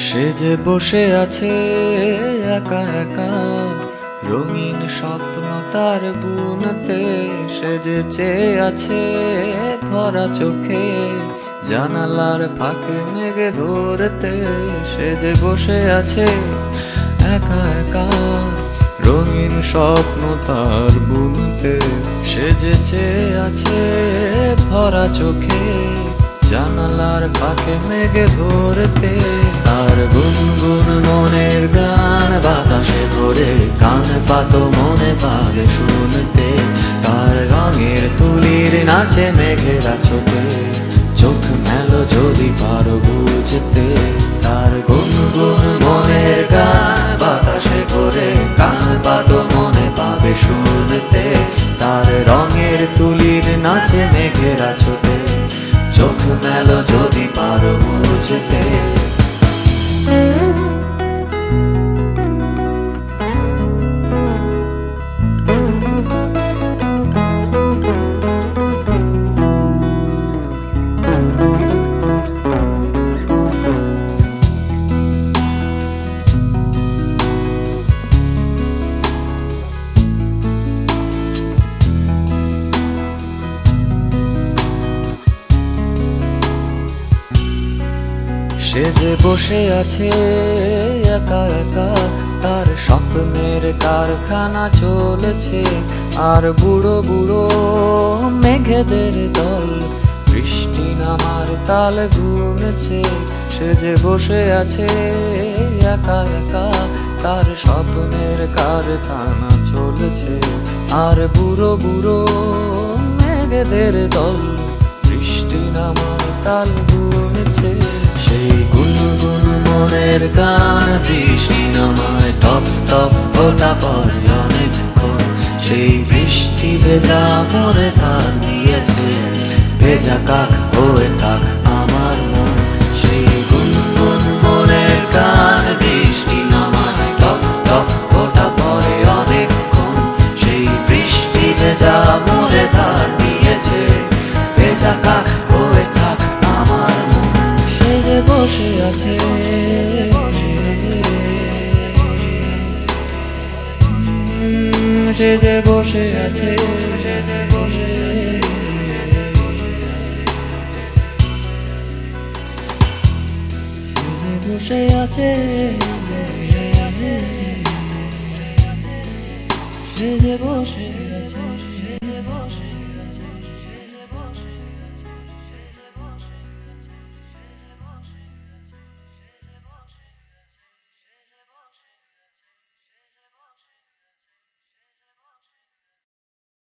সে যে বসে আছে একা একা, রঙিন স্বপ্ন তার বুনতে। সে যে চেয়ে আছে ভরা চোখে, জানালার ফাঁকে মেঘে ধরতে। সে যে বসে আছে একা একা, রঙিন স্বপ্ন তার বুনতে। সে যে চেয়ে আছে ভরা চোখে, জানালার ফাঁকে মেঘে ধরতে। তার গুনগুন মনের গান বাতাসে ধরে, কান পাতো মনে পাবে শুনতে। তার রঙের তুলির নাচে মেঘেরা ছোটে, চোখ মেলো যদি পারো বুঝতে। তার গুনগুন মনের গান বাতাসে ঘোরে, কান পাতো মনে পাবে শুনতে। তার রঙের তুলির নাচে মেঘেরা ছোটে, চোখ মেলো যদি পারো বুঝতে। সে যে বসে আছে একা একা, তার স্বপ্নের কারখানা চলেছে। আর বুড়ো বুড়ো মেঘেদের দল বৃষ্টি নামার তাল গুনেছে। সে যে বসে আছে একা একা, তার স্বপ্নের কারখানা চলেছে। আর বুড়ো বুড়ো মেঘেদের দল বৃষ্টি নামার তাল গুনেছে। সেই গুনগুন মনের গান বৃষ্টি নামায় টপ টপ ফোঁটা পড়ে অনেকক্ষণ। সেই বৃষ্টি ভেজা পরে তার দিয়েছে, ভেজা কাক হয়ে থাক আমার মন। সেই গুনগুন মনের গান বৃষ্টি নামায় টপ টপ ফোঁটা পড়ে অনেকক্ষণ। সেই বৃষ্টি ভেজা মরে তার দিয়েছে, ভেজা কাক হয়ে থাক আমার মন। সে যে বসে আছে সে যে বসে আছে, সে যে বসে বসে আছে, সে যে বসে